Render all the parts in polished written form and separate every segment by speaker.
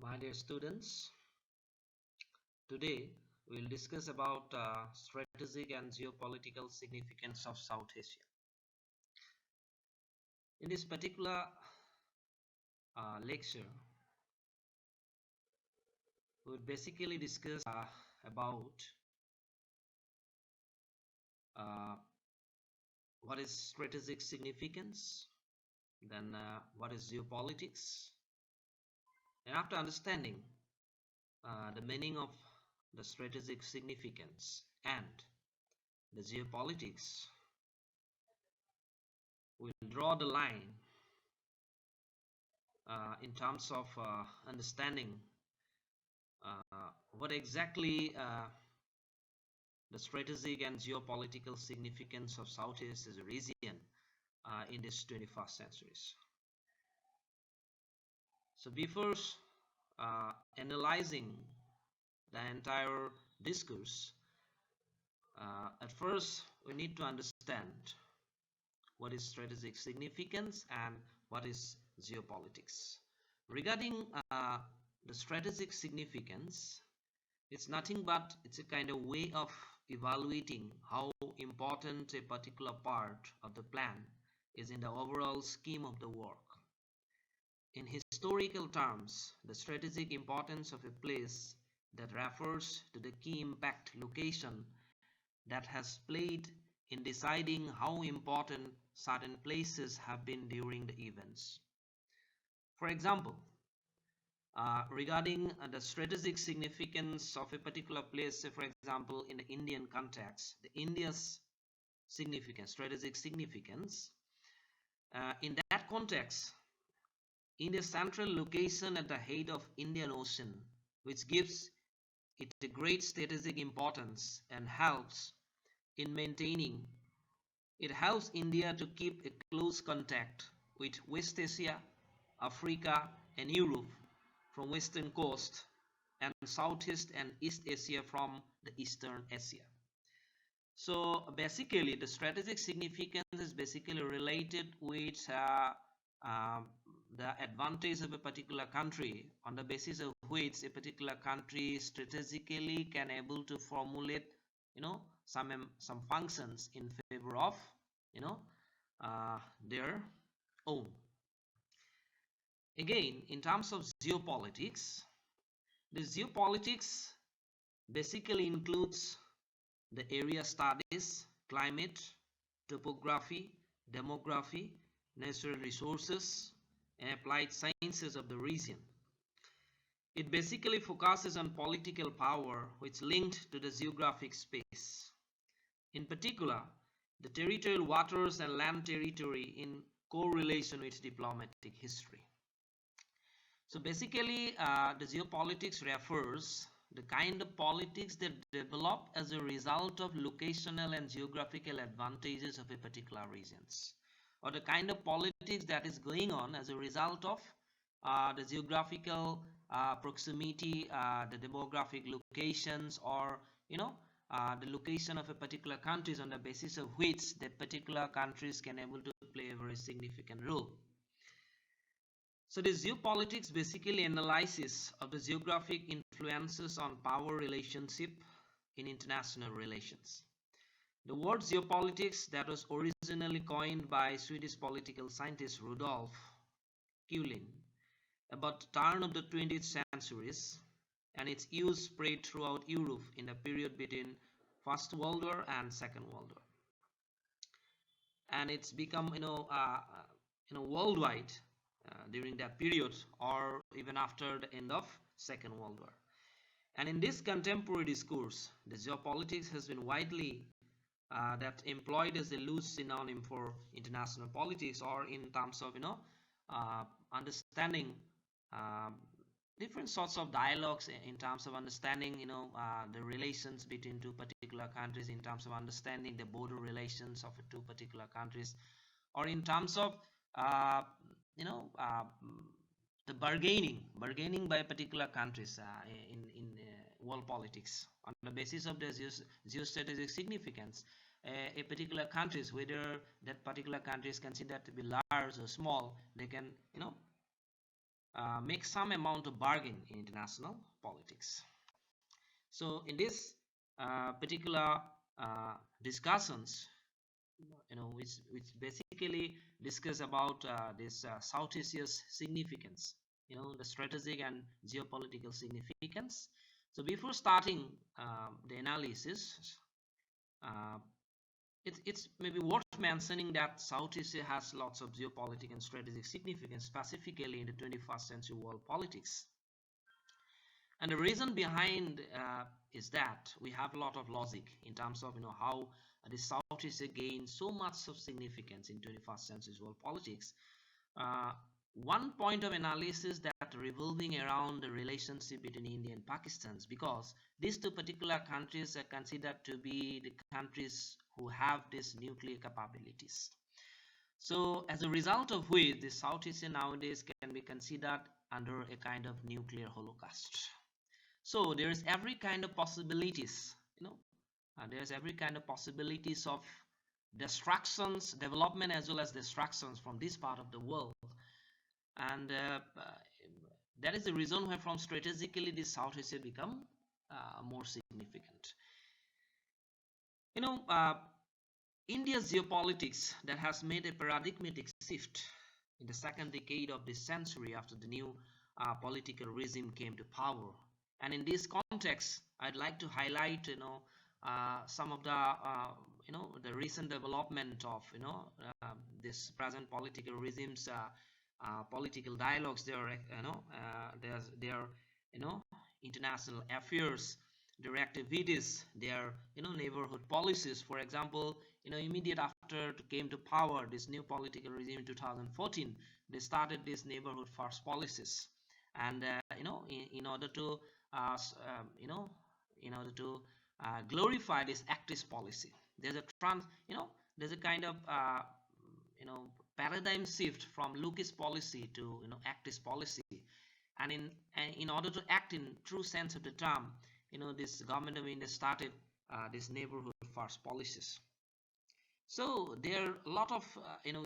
Speaker 1: My dear students, today we will discuss about strategic and geopolitical significance of South Asia. In this particular lecture, we will basically discuss about uh, what is strategic significance, then what is geopolitics, and after understanding the meaning of the strategic significance and the geopolitics, we'll draw the line in terms of understanding what exactly the strategic and geopolitical significance of Southeast Asia region in this 21st centuries. So before analyzing the entire discourse, at first we need to understand what is strategic significance and what is geopolitics. Regarding the strategic significance, it's nothing but it's a kind of way of evaluating how important a particular part of the plan is in the overall scheme of the work. In historical terms, the strategic importance of a place that refers to the key impact location that has played in deciding how important certain places have been during the events. For example, regarding the strategic significance of a particular place, say for example in the Indian context, the India's significance, strategic significance, in that context, India's central location at the head of Indian Ocean, which gives it a great strategic importance and helps in maintaining. It helps India to keep a close contact with West Asia, Africa and Europe from western coast and Southeast and East Asia from the Eastern Asia. So basically the strategic significance is basically related with the advantage of a particular country on the basis of which a particular country strategically can able to formulate some functions in favor of their own. Again, in terms of geopolitics, the geopolitics basically includes the area studies, climate, topography, demography, natural resources, and applied sciences of the region. It basically focuses on political power which linked to the geographic space. In particular, the territorial waters and land territory in correlation with diplomatic history. So basically, the geopolitics refers the kind of politics that develop as a result of locational and geographical advantages of a particular regions, or the kind of politics that is going on as a result of the geographical proximity, the demographic locations, or the location of a particular countries on the basis of which that particular countries can able to play a very significant role. So the geopolitics basically analysis of the geographic influences on power relationship in international relations. The word geopolitics that was originally coined by Swedish political scientist Rudolf Kulin about the turn of the 20th centuries, and its use spread throughout Europe in the period between First World War and Second World War, and it's become worldwide during that period or even after the end of Second World War. And in this contemporary discourse, the geopolitics has been widely that employed as a loose synonym for international politics, or in terms of understanding different sorts of dialogues in terms of understanding the relations between two particular countries, in terms of understanding the border relations of two particular countries, or in terms of the bargaining by particular countries in world politics on the basis of the geostrategic significance. A particular countries, whether that particular country is considered to be large or small, they can make some amount of bargain in international politics. So in this particular discussions, which basically discuss about this South Asia's significance, the strategic and geopolitical significance. So before starting the analysis, uh, it's maybe worth mentioning that South Asia has lots of geopolitical and strategic significance, specifically in the 21st century world politics. And the reason behind is that we have a lot of logic in terms of how the South Asia gained so much of significance in 21st century world politics. One point of analysis that revolving around the relationship between India and Pakistan, because these two particular countries are considered to be the countries who have these nuclear capabilities. So as a result of which, the South Asia nowadays can be considered under a kind of nuclear holocaust. So there is every kind of possibilities, there's every kind of possibilities of destructions, development as well as destructions from this part of the world. And that is the reason why from strategically this South Asia become more significant. India's geopolitics that has made a paradigmatic shift in the second decade of this century after the new political regime came to power. And in this context, I'd like to highlight, some of the recent development of, this present political regimes, political dialogues, their international affairs, their activities, their neighborhood policies. For example, immediate after it came to power, this new political regime in 2014, they started these neighborhood first policies, and in order to glorify this activist policy, there's a kind of paradigm shift from lookist policy to activist policy, and in order to act in true sense of the term, this government of India started this neighborhood first policies. So there are a lot of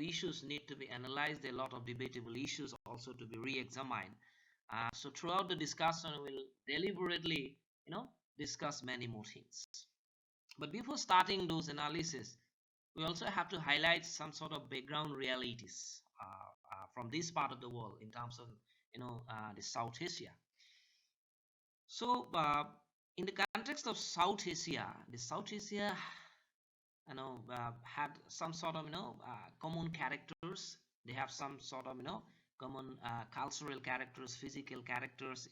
Speaker 1: issues need to be analyzed. There are a lot of debatable issues also to be re-examined. So throughout the discussion, we'll deliberately discuss many more things. But before starting those analyses, we also have to highlight some sort of background realities from this part of the world in terms of the South Asia. So in the context of South Asia, the South Asia had some sort of common characters. They have some sort of common cultural characters, physical characters,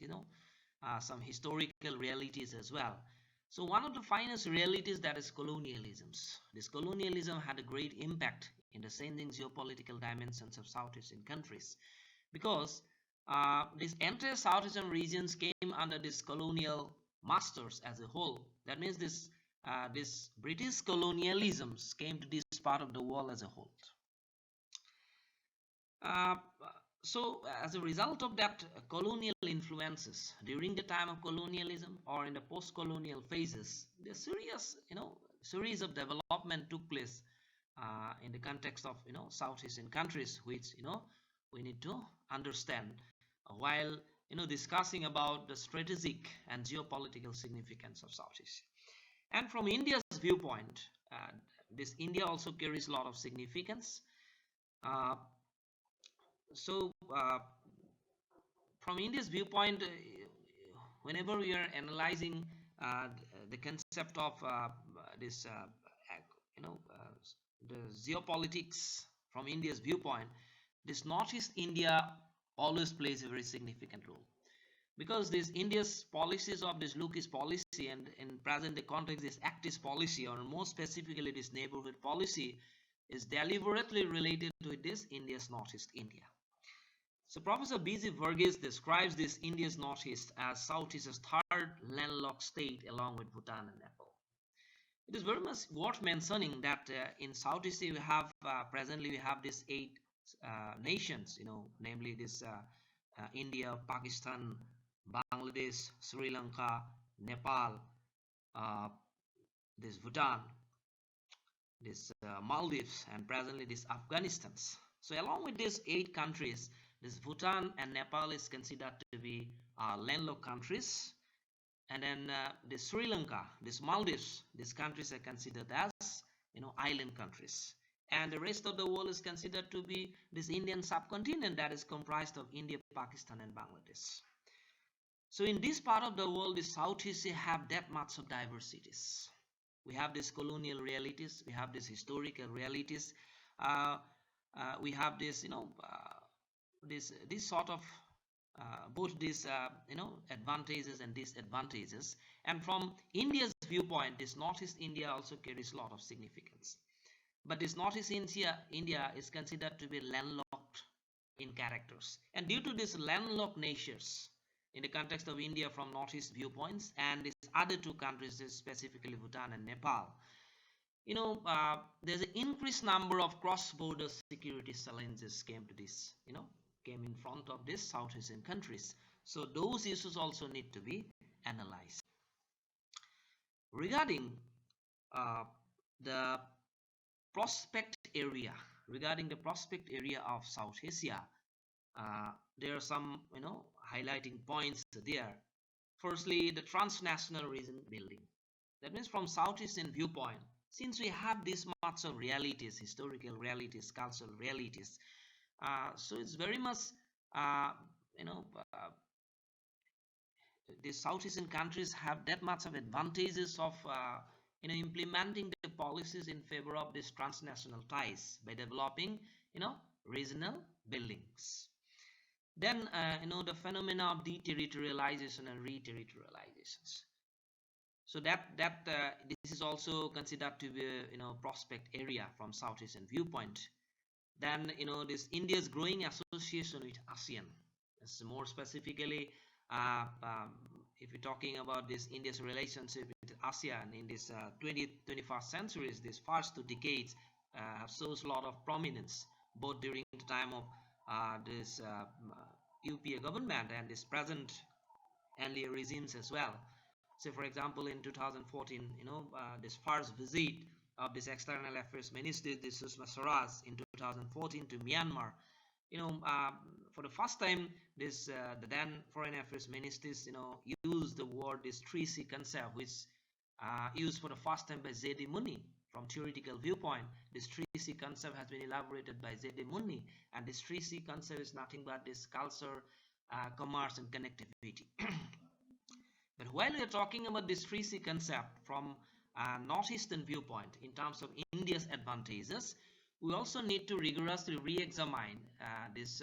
Speaker 1: some historical realities as well. So one of the finest realities, that is colonialisms. This colonialism had a great impact in the changing geopolitical dimensions of South Asian countries, because these entire South Asian regions came under this colonial masters as a whole. That means this British colonialisms came to this part of the world as a whole. So as a result of that colonial influences during the time of colonialism or in the post-colonial phases, the series of development took place in the context of South Asian countries, which we need to understand while discussing about the strategic and geopolitical significance of South Asia. And from India's viewpoint, this India also carries a lot of significance. So from India's viewpoint, whenever we are analyzing the concept of this the geopolitics from India's viewpoint, this Northeast India always plays a very significant role, because this India's policies of this lookist policy and in present the context this activist policy, or more specifically this neighborhood policy, is deliberately related to this India's Northeast India. So Professor B.G. Verghese describes this India's Northeast as Southeast's third landlocked state along with Bhutan and Nepal. It is very much worth mentioning that in Southeast we have presently we have these 8 nations, namely this India, Pakistan, Bangladesh, Sri Lanka, Nepal, this Bhutan, this Maldives, and presently this Afghanistan. So along with these 8 countries, This Bhutan and Nepal is considered to be landlocked countries. And then this Sri Lanka, this Maldives, these countries are considered as island countries. And the rest of the world is considered to be this Indian subcontinent that is comprised of India, Pakistan, and Bangladesh. So in this part of the world, the South Asia have that much of diversities. We have these colonial realities, we have these historical realities, we have this, this sort of both these, advantages and disadvantages. And from India's viewpoint, this Northeast India also carries a lot of significance. But this Northeast India is considered to be landlocked in characters. And due to these landlocked natures, in the context of India from Northeast viewpoints, and these other two countries, specifically Bhutan and Nepal, there's an increased number of cross-border security challenges came in front of these South Asian countries. So those issues also need to be analyzed. Regarding the prospect area, of South Asia, there are some highlighting points there. Firstly, the transnational region building. That means from South Asian viewpoint, since we have this much of realities, historical realities, cultural realities, so it's very much the South Asian countries have that much of advantages of implementing the policies in favor of these transnational ties by developing regional buildings. Then the phenomena of deterritorialization and re-territorializations. So this is also considered to be prospect area from South Asian viewpoint. Then this India's growing association with ASEAN. It's more specifically, if you're talking about this India's relationship with ASEAN in this 21st centuries, these first 2 decades have shows a lot of prominence, both during the time of this UPA government and this present earlier regimes as well. So for example, in 2014, this first visit of this External Affairs Minister, this Sushma Swaraj, in 2014 to Myanmar, for the first time, this the then Foreign Affairs Ministers, used the word this 3C concept, which used for the first time by Z.D. Munni. From theoretical viewpoint, this 3C concept has been elaborated by Z.D. Munni, and this 3C concept is nothing but this culture, commerce, and connectivity. But while we are talking about this 3C concept from a northeastern viewpoint in terms of India's advantages, we also need to rigorously re-examine this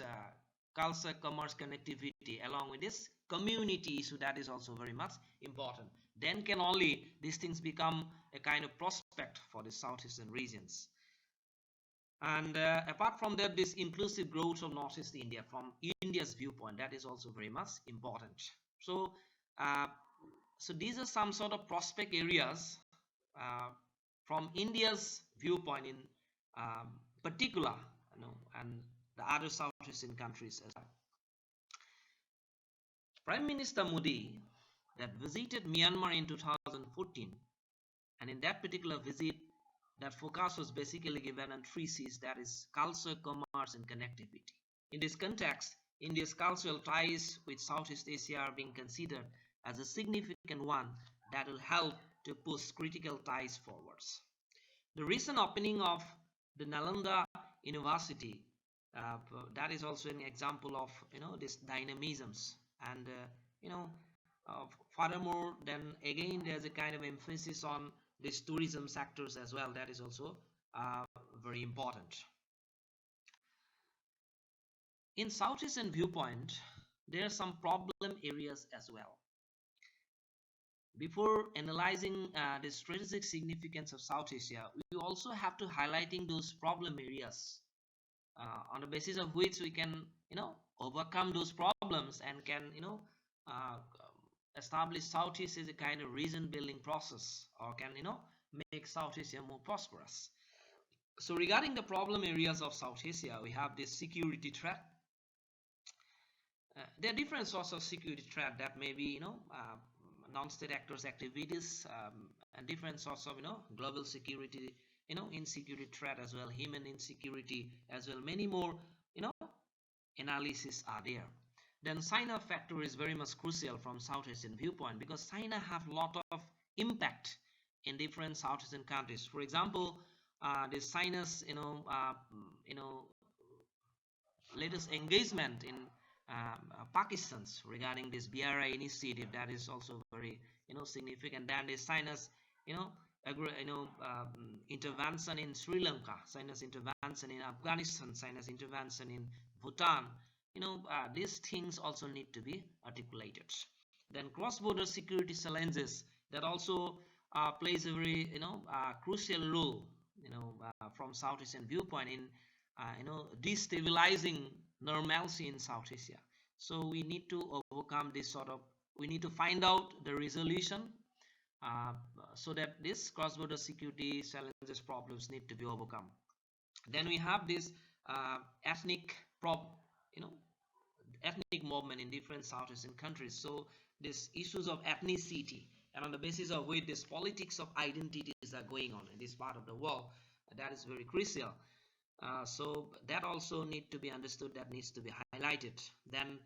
Speaker 1: culture, commerce, connectivity along with this community issue that is also very much important. Then can only these things become a kind of prospect for the southeastern regions. And apart from that, this inclusive growth of Northeast India from India's viewpoint, that is also very much important. So so these are some sort of prospect areas from India's viewpoint in particular, and the other South Asian countries as well. Prime Minister Modi that visited Myanmar in 2014, and in that particular visit, that focus was basically given on 3 C's, that is culture, commerce, and connectivity. In this context, India's cultural ties with Southeast Asia are being considered as a significant one that will help to push critical ties forwards. The recent opening of the Nalanda University, that is also an example of this dynamisms, and furthermore, then again there's a kind of emphasis on these tourism sectors as well. That is also very important. In South Asian viewpoint, there are some problem areas as well. Before analyzing the strategic significance of South Asia, we also have to highlighting those problem areas on the basis of which we can overcome those problems and can establish South Asia as a kind of region building process, or can make South Asia more prosperous. So regarding the problem areas of South Asia, we have this security threat. There are different sorts of security threat that may be non-state actors activities, and different sorts of global security, insecurity threat as well, human insecurity as well, many more analysis are there. Then China factor is very much crucial from South Asian viewpoint, because China have a lot of impact in different South Asian countries. For example, this China's latest engagement in Pakistan's regarding this BRI initiative, that is also very significant. Then this China's intervention in Sri Lanka, China's intervention in Afghanistan, China's intervention in Bhutan. These things also need to be articulated. Then cross-border security challenges, that also plays a very crucial role from South Asian viewpoint in destabilizing normalcy in South Asia. So we need to overcome this we need to find out the resolution, so that this cross-border security challenges problems need to be overcome. Then we have this ethnic ethnic movement in different South Asian countries. So these issues of ethnicity, and on the basis of which these politics of identities are going on in this part of the world, that is very crucial. So that also need to be understood, that needs to be highlighted. Then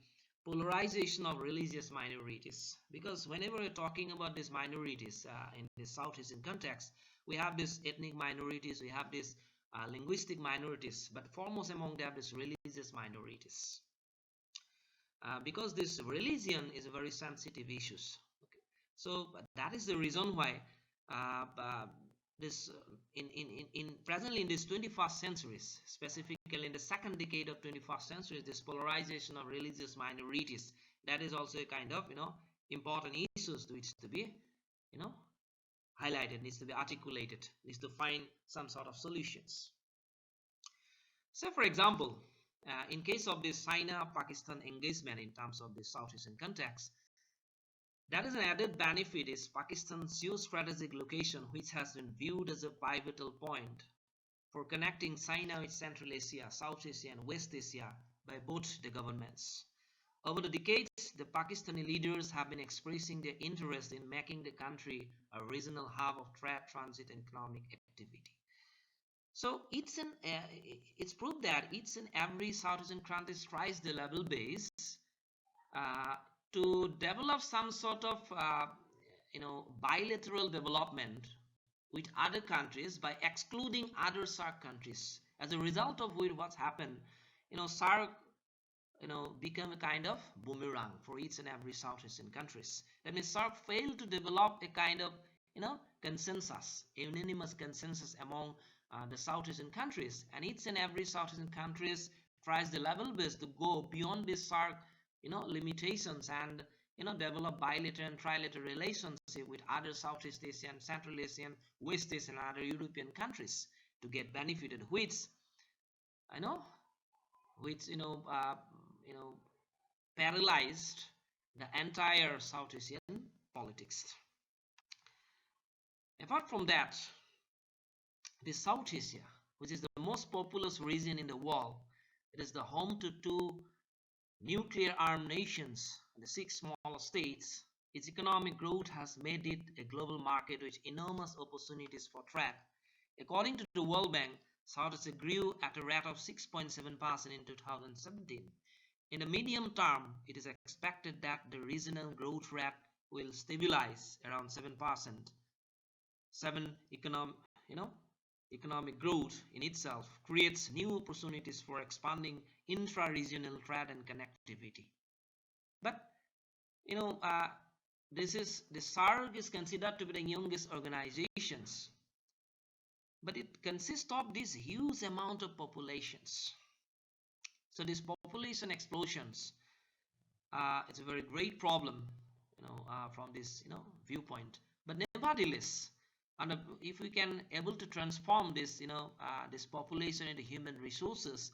Speaker 1: polarization of religious minorities, because whenever we're talking about these minorities in the South Asian context, we have these ethnic minorities, we have these linguistic minorities, but foremost among them is religious minorities, because this religion is a very sensitive issue. Okay. So that is the reason why this presently in this 21st centuries, specifically in the second decade of 21st century, this polarization of religious minorities, that is also a kind of important issues which to be highlighted, needs to be articulated, needs to find some sort of solutions. So for example, in case of this China-Pakistan engagement in terms of the South Asian context, that is an added benefit is Pakistan's geostrategic location, which has been viewed as a pivotal point for connecting China with Central Asia, South Asia and West Asia by both the governments. Over the decades, the Pakistani leaders have been expressing their interest in making the country a regional hub of trade, transit and economic activity. So it's proved that each and every South Asian country tries the level base to develop some sort of bilateral development with other countries by excluding other SAARC countries. As a result of which, what's happened, SAARC become a kind of boomerang for each and every South Asian countries. That means SAARC failed to develop a kind of consensus, a unanimous consensus among the South Asian countries, and each and every South Asian countries tries the level base to go beyond this SAARC limitations and develop bilateral and trilateral relationship with other Southeast Asian, Central Asian, West Asian and other European countries to get benefited, which paralyzed the entire South Asian politics. Apart from that, the South Asia, which is the most populous region in the world, it is the home to two nuclear armed nations and the 6 smaller states. Its economic growth has made it a global market with enormous opportunities for trade. According to the World Bank, South Asia grew at a rate of 6.7% in 2017. In the medium term, it is expected that the regional growth rate will stabilize around 7%. Economic growth in itself creates new opportunities for expanding intra-regional trade and connectivity. But the SAARC is considered to be the youngest organizations, but it consists of this huge amount of populations. So these population explosions, it's a very great problem, from this viewpoint. But nevertheless, and if we can able to transform this this population into human resources,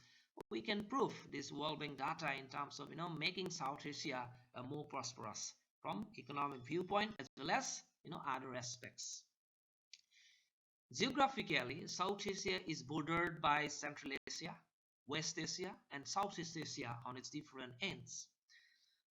Speaker 1: we can prove this World Bank data in terms of making South Asia more prosperous from economic viewpoint as well as other aspects. Geographically, South Asia is bordered by Central Asia, West Asia and Southeast Asia on its different ends.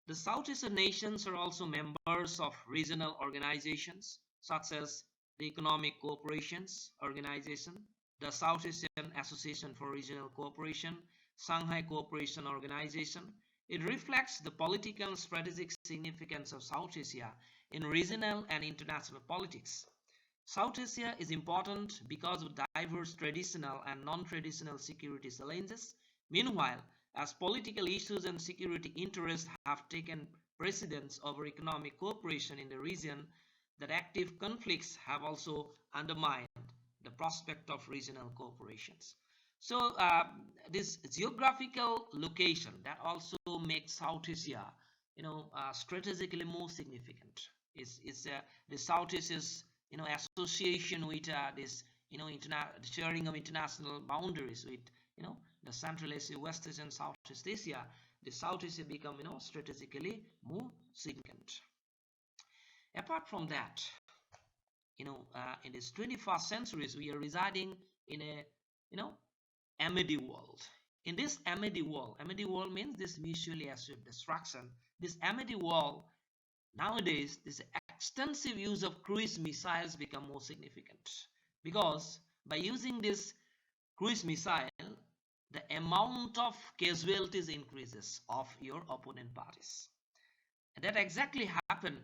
Speaker 1: The South Asian nations are also members of regional organizations such as the Economic Cooperation Organization, the South Asian Association for Regional Cooperation, Shanghai Cooperation Organization. It reflects the political and strategic significance of South Asia in regional and international politics. South Asia is important because of diverse traditional and non-traditional security challenges. Meanwhile, as political issues and security interests have taken precedence over economic cooperation in the region, that active conflicts have also undermined the prospect of regional cooperations. So this geographical location that also makes South Asia, strategically more significant. Is the South Asia's association with this sharing of international boundaries with the Central Asia, West Asia, and Southeast Asia. The South Asia become strategically more significant. Apart from that, in this 21st centuries, we are residing in a amity world. In this amity world means this mutually assured destruction. This amity world, nowadays, this extensive use of cruise missiles become more significant, because by using this cruise missile, the amount of casualties increases of your opponent parties. And that exactly happened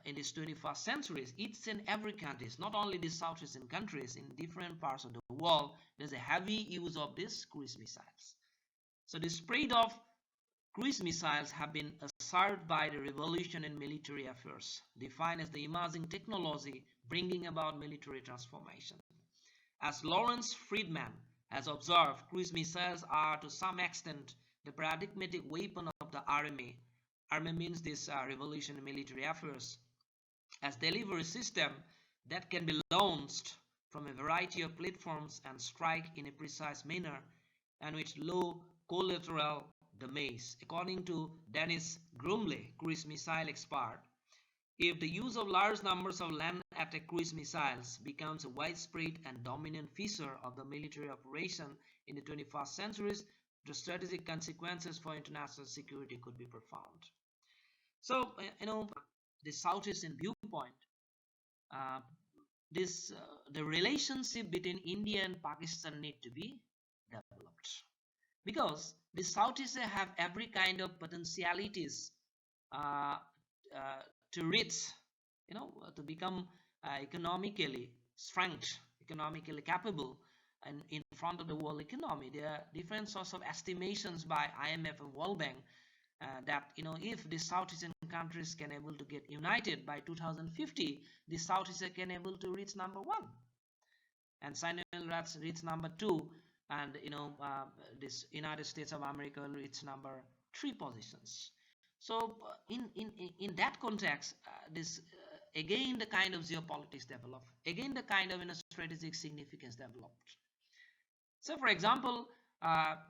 Speaker 1: in these 21st centuries. Each and every country, not only the South Asian countries, in different parts of the world, there's a heavy use of these cruise missiles. So the spread of cruise missiles have been ushered by the revolution in military affairs, defined as the emerging technology bringing about military transformation. As Lawrence Freedman has observed, cruise missiles are to some extent the paradigmatic weapon of the army. Army means this revolution in military affairs, as delivery system that can be launched from a variety of platforms and strike in a precise manner and with low collateral damage. According to Dennis Grumley, cruise missile expert, if the use of large numbers of land attack cruise missiles becomes a widespread and dominant feature of the military operation in the 21st centuries, the strategic consequences for international security could be profound. So, the South Asian viewpoint, uh, the relationship between India and Pakistan need to be developed, because the South Asia have every kind of potentialities uh, to reach, to become economically strength, economically capable, and in front of the world economy. There are different sorts of estimations by IMF and World Bank that if the South Asian countries can able to get united by 2050, the South Asia can able to reach number 1, and China will reach number 2, and this United States of America will reach number 3 positions. So in that context, this again the kind of geopolitics developed, again the kind of strategic significance developed. So for example,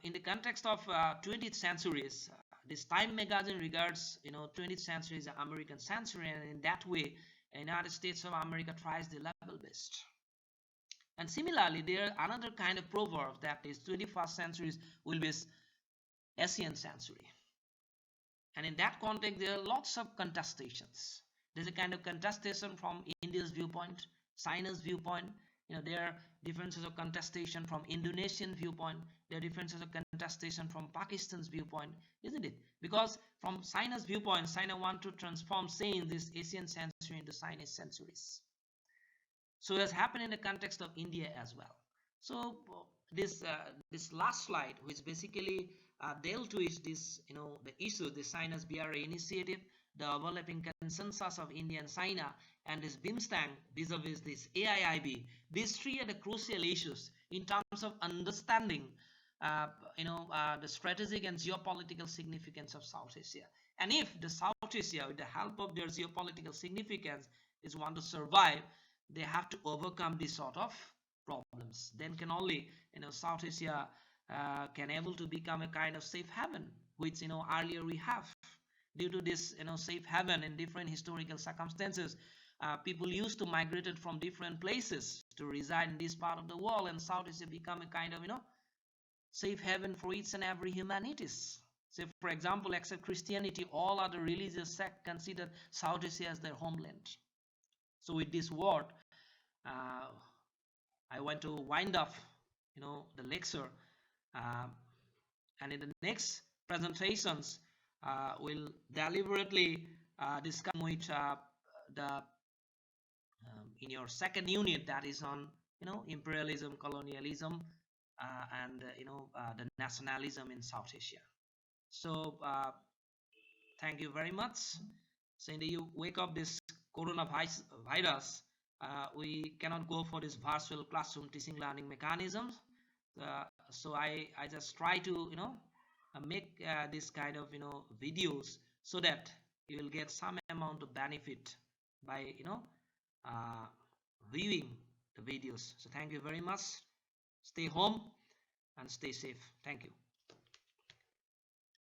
Speaker 1: in the context of 20th centuries, this Time magazine regards 20th century as the American century, and in that way, the United States of America tries the level best. And similarly, there another kind of proverb that is 21st century will be ASEAN century. And in that context, there are lots of contestations. There's a kind of contestation from India's viewpoint, China's viewpoint. There are differences of contestation from Indonesian viewpoint. There are differences of contestation from Pakistan's viewpoint, isn't it? Because from China's viewpoint, China wants to transform, saying this ASEAN century into Chinese centuries. So it has happened in the context of India as well. So this last slide, which basically dealt with this, the issue, the China's BRA initiative, the overlapping consensus of India and China, and this BIMSTANG vis-a-vis this AIIB. These three are the crucial issues in terms of understanding, the strategic and geopolitical significance of South Asia. And if the South Asia, with the help of their geopolitical significance, is want to survive, they have to overcome this sort of problems. Then can only South Asia can able to become a kind of safe haven, which earlier we have. Due to this safe haven in different historical circumstances, people used to migrated from different places to reside in this part of the world, and South Asia become a kind of safe haven for each and every humanities. Say for example, except Christianity, all other religious sects consider South Asia as their homeland. So with this word, I want to wind up the lecture. And in the next presentations, we'll deliberately discuss which the in your second unit, that is on imperialism, colonialism, and the nationalism in South Asia. So thank you very much. So in the wake of this coronavirus, we cannot go for this virtual classroom teaching learning mechanisms. So I just try to make this kind of videos so that you will get some amount of benefit by uh, viewing the videos. So thank you very much. Stay home and stay safe. Thank you.